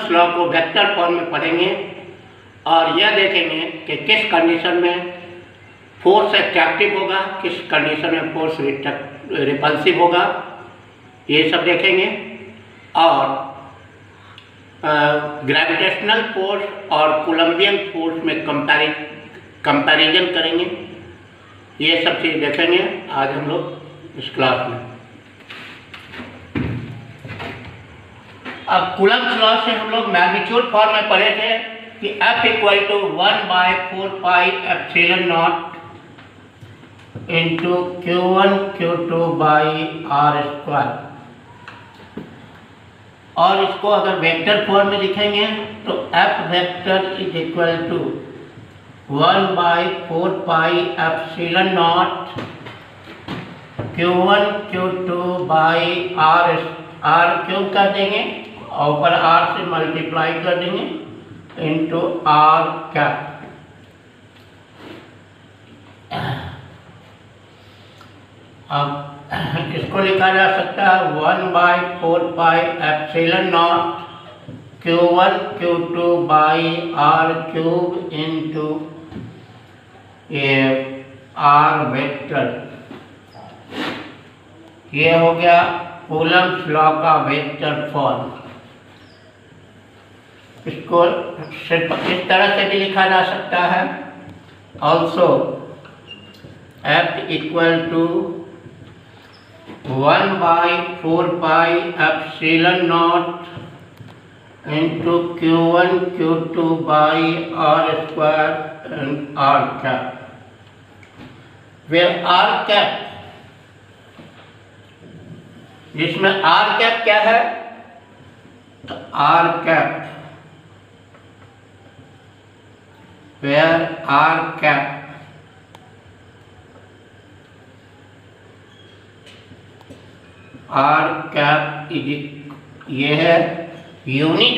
Coulomb's law को vector form में पढ़ेंगे और यह देखेंगे कि किस कंडीशन में फोर्स एट्रैक्टिव होगा, किस कंडीशन में फोर्स रिपल्सिव होगा, ये सब देखेंगे। और ग्रेविटेशनल फोर्स और कोलम्बियन फोर्स में कंपैरिजन करेंगे। ये सब चीज़ देखेंगे आज हम लोग इस क्लास में। अब कूलम्ब्स लॉ से हम लोग मैग्नीट्यूड फॉर्म में पढ़े थे कि F equal to 1/4 pi epsilon not into Q1 Q2 by R square. और इसको अगर वेक्टर फॉर्म में लिखेंगे तो F vector is equal to 1/4 pi epsilon not Q1 Q2 by R cube कर देंगे और ऊपर R से मल्टीप्लाई कर देंगे इंटू R कैप। अब इसको लिखा जा सकता है 1/4 pi epsilon not Q1 Q2 by R cube into R vector. ये हो गया कूलम्ब्स लॉ का वेक्टर फॉर्म। इसको सिर्फ इस तरह से भी लिखा जा सकता है। Also F equal to 1/4 pi epsilon not into Q1 Q2 by R square and R cap. Where R cap, जिसमें R कैप क्या है, तो R cap where R cap R cap ये है यूनिट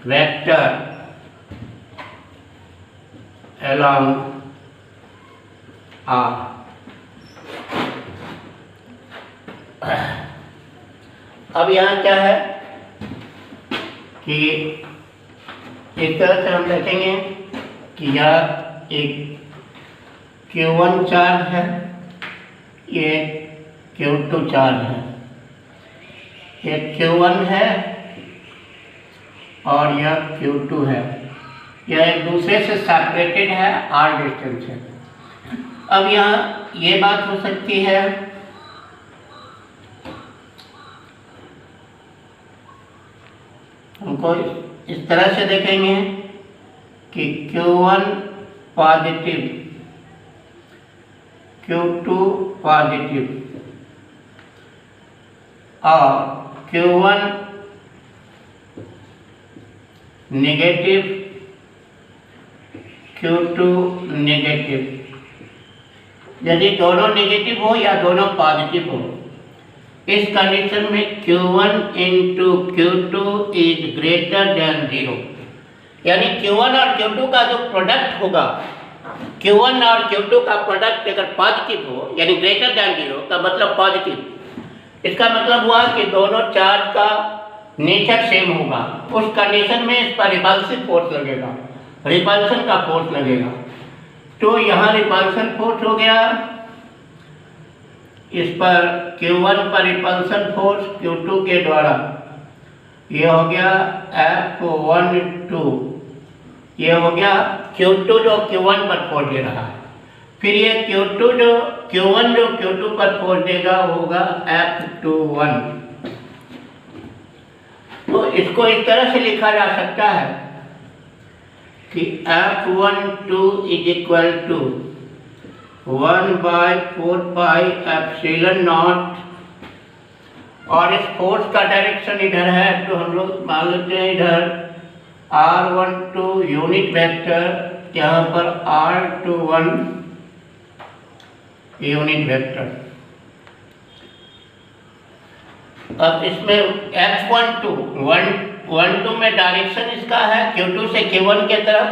वेक्टर along R। अब यहाँ क्या है कि इस तरह से हम देखेंगे कि यह एक Q1 चार्ज है, ये Q2 चार्ज है। ये Q1 है और यह Q2 है। यह एक दूसरे से सेपरेटेड है, R डिस्टेंस है। अब यहाँ ये बात हो सकती है हमको इस तरह से देखेंगे कि Q1 पॉजिटिव, Q2 पॉजिटिव और Q1 नेगेटिव, Q2 नेगेटिव। यदि दोनों नेगेटिव हो या दोनों पॉजिटिव हो, इस कंडीशन में Q1 into Q2 is greater than 0। यानी Q1 और Q2 का जो प्रोडक्ट होगा, Q1 और Q2 का प्रोडक्ट अगर पॉजिटिव हो यानी ग्रेटर देन 0 का मतलब पॉजिटिव। इसका मतलब हुआ कि दोनों चार्ज का नेचर सेम होगा। उस कंडीशन में इस पर रिपल्सिव फोर्स लगेगा, रिपल्सन का फोर्स लगेगा। तो यहाँ रिपल्सन फोर्स हो गया, इस पर Q1 पर रिपल्सन फोर्स Q2 के द्वारा, ये हो गया F12। ये हो गया Q2 जो Q1 पर फोर्स दे रहा है। फिर ये Q1 जो Q2 पर फोर्स देगा होगा F21। तो इसको इस तरह से लिखा जा सकता है कि F12 is equal to 1/4 pi epsilon not. और इस फोर्स का डायरेक्शन इधर है, तो हम लोग मान लेते हैं इधर R12 यूनिट वेक्टर, यहाँ पर R21 यूनिट वेक्टर। अब इसमें F12 में डायरेक्शन इसका है Q2 से Q1 के तरफ,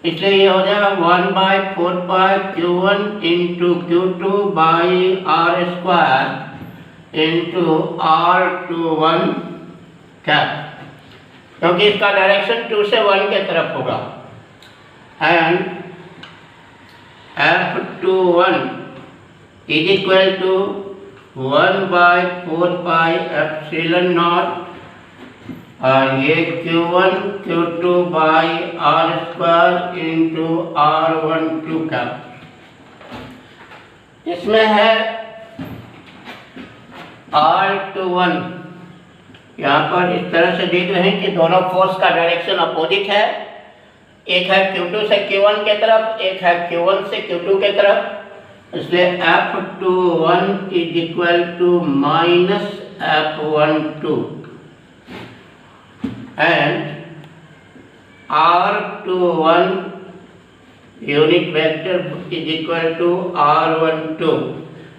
इसलिए ये हो जाएगा 1/4 पाई Q1 into Q2 by R square into R21 cap, क्योंकि इसका डायरेक्शन 2 से 1 के तरफ होगा। And F21 is equal to 1/4πε0, और ये Q1 Q2 by R² into R12 का। इसमें है R21, यहाँ पर इस तरह से देख रहे हैं कि दोनों फोर्स का डायरेक्शन अपोजिट है। एक है Q2 से Q1 के तरफ, एक है Q1 से Q2 के तरफ, इसलिए F21 is equal to minus F12 and R21 unit vector is equal to R12,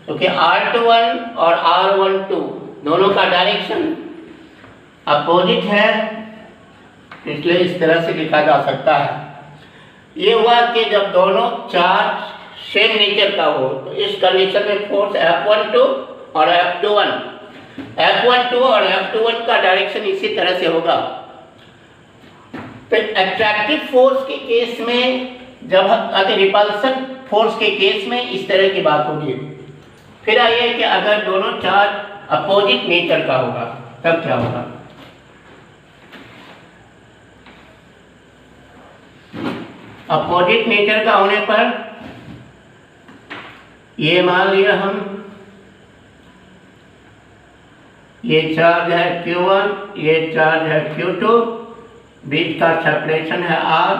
क्योंकि R21 और R12 दोनों का डायरेक्शन अपोजिट है, इसलिए इस तरह से लिखा जा सकता है। ये हुआ कि जब दोनों चार्ज सेम नेचर का हो तो इस कंडीशन में फोर्स F12 और F12 और F21 का डायरेक्शन इसी तरह से होगा। फिर अट्रैक्टिव फोर्स के केस में, जब अगर रिपल्सन फोर्स के केस में इस तरह की बात होगी। फिर आइए कि अगर दोनों चार्ज अपोजिट नेचर का होगा तब क्या होगा। अपोजिट नेचर का होने पर ये मान लिया हम, ये चार्ज है Q1, ये चार्ज है Q2, बीच का सेपरेशन है R,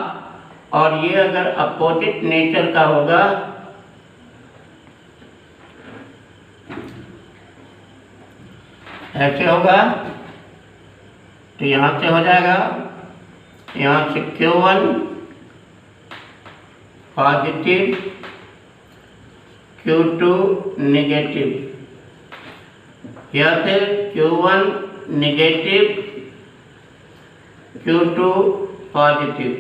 और ये अगर अपोजिट नेचर का होगा ऐसे होगा तो यहाँ से हो जाएगा, यहाँ से Q1 पॉजिटिव, Q2 नेगेटिव, यहाँ से Q1 नेगेटिव, Q2 पॉजिटिव।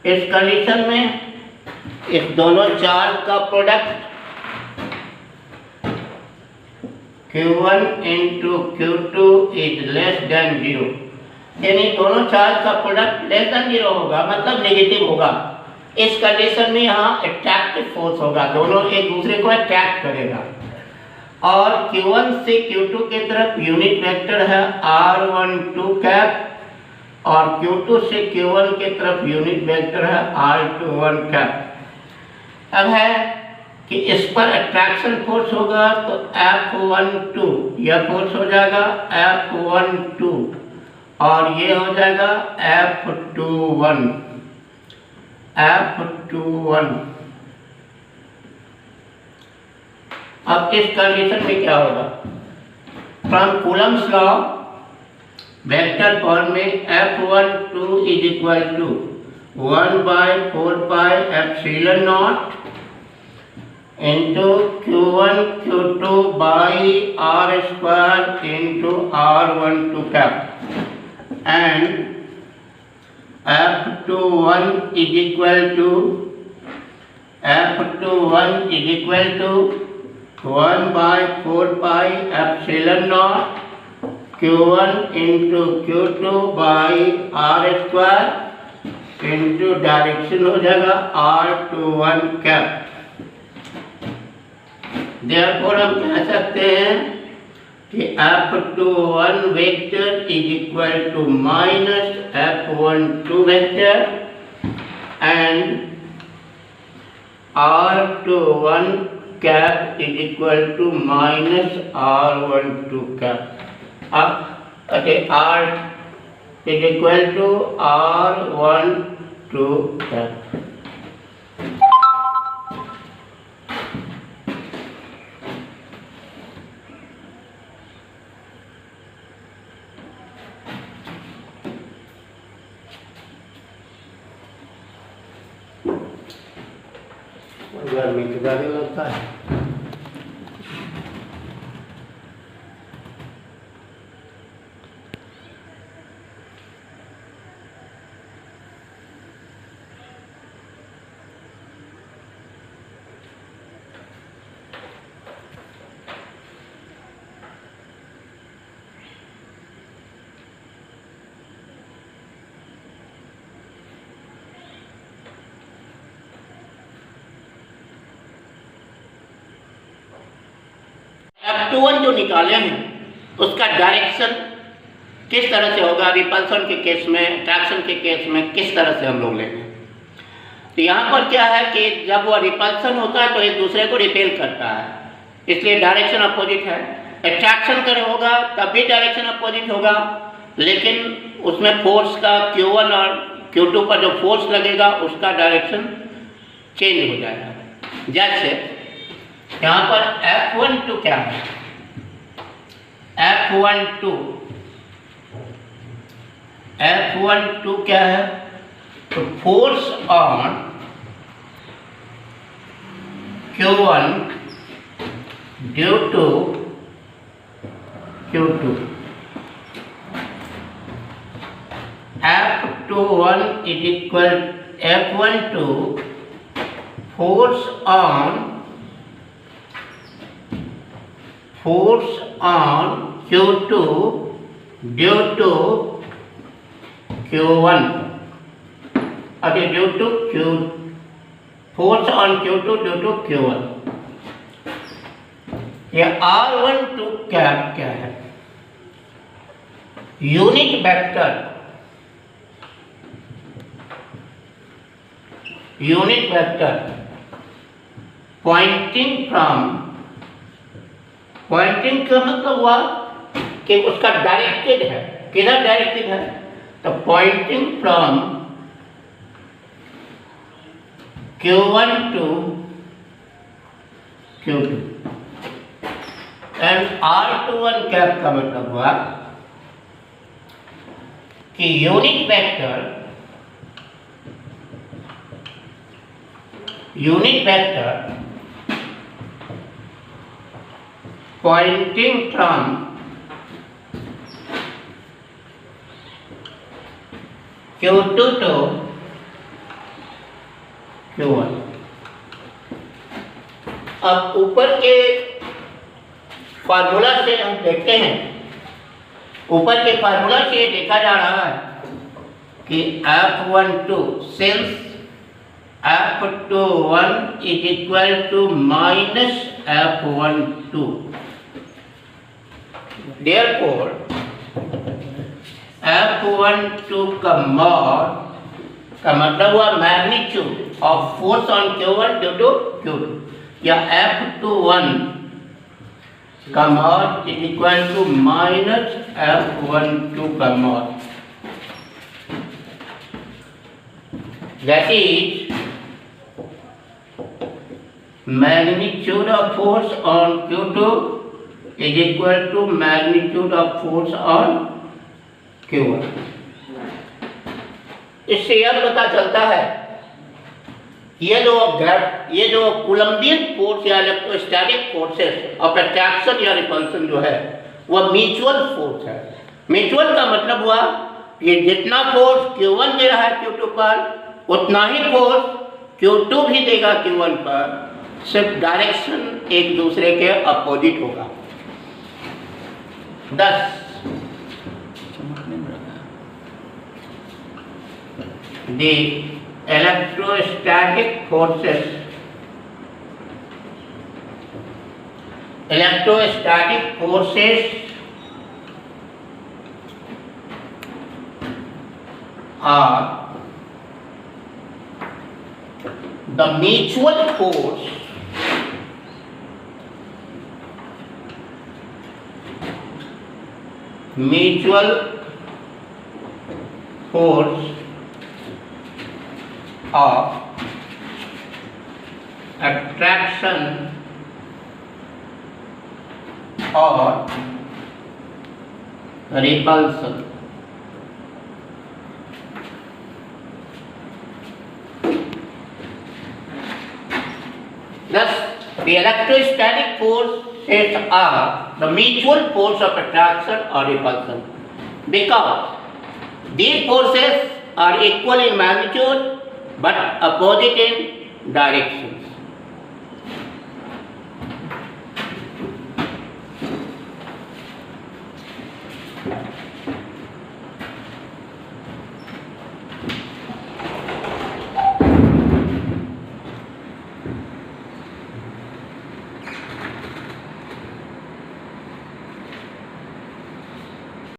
इस कंडीशन में इस दोनों चार्ज का product Q1 into Q2 is less than 0, यानी दोनों चार्ज का प्रोडक्ट लेस देन 0 होगा, मतलब नेगेटिव होगा। इस कंडीशन में यहाँ अट्रैक्टिव फोर्स होगा, दोनों एक दूसरे को अट्रैक्ट करेगा। और Q1 से Q2 की तरफ यूनिट वेक्टर है R12 कैप, और Q2 से Q1 की तरफ यूनिट वेक्टर है R21 कैप। अब है कि इस पर अट्रैक्शन फोर्स होगा तो F12, यह फोर्स हो जाएगा F12, और ये हो जाएगा F21। अब इस कंडीशन में क्या होगा, from Coulomb's law vector form में F12 is equal to 1/4πε0 into Q1 Q2 by R² into R12 cap, and F21 is equal to 1/4πε0 Q1 into Q2 by R² into direction हो जाएगा R21 cap. Therefore हम कह सकते हैं कि F21 vector is equal to minus F12 vector, and R21 cap is equal to minus R12 cap. अब R is equal to R12 cap. गर्मी के ज़्यादा लगता है। F21 जो निकाले हैं उसका डायरेक्शन किस तरह से होगा, रिपल्सन के केस में, अट्रैक्शन के केस में किस तरह से हम लोग लेंगे। तो यहाँ पर क्या है कि जब वह रिपल्सन होता है तो एक दूसरे को रिपेल करता है, इसलिए डायरेक्शन अपोजिट है। अट्रैक्शन कर होगा तब भी डायरेक्शन अपोजिट होगा, लेकिन उसमें फोर्स का Q1 और Q2 पर जो फोर्स लगेगा उसका डायरेक्शन चेंज हो जाएगा। जैसे यहाँ पर F12 क्या है, F12 क्या है, तो force on Q1 due to Q2, F21 is equal F12 force on Q2 due to Q1, okay, due to Q, force on Q2 due to Q1। ये R12 क्या है, यूनिट वेक्टर पॉइंटिंग का मतलब हुआ कि उसका डायरेक्टेड है, किधर डायरेक्टेड है, तो pointing from Q1 to Q2 and R21 cap का मतलब हुआ कि unit vector pointing from Q2 to Q1। अब ऊपर के फार्मूला से हम देखते हैं, ऊपर के फार्मूला से देखा जा रहा है कि F12 since F21 is equal to minus F12, therefore F12 का मॉड का मतलब हुआ magnitude of force on Q1 due to Q2, या F21 का mod is equal to minus F12 का mod, that is magnitude of force on Q2 is equal to magnitude of force on Q1। इससे यह पता चलता है ये जो कूलम्बियन फोर्स या इलेक्ट्रोस्टैटिक फोर्सेस ऑफ अट्रैक्शन या रिपल्सन जो है वह म्यूचुअल फोर्स है। म्यूचुअल का मतलब हुआ ये जितना फोर्स Q1 दे रहा है Q2 पर उतना ही फोर्स Q2 भी देगा Q1 पर, सिर्फ डायरेक्शन एक दूसरे के अपोजिट होगा। 10 the electrostatic forces are the mutual force of attraction or repulsion। Thus, the electrostatic forces are the mutual force of attraction or repulsion because these forces are equal in magnitude but opposite in direction।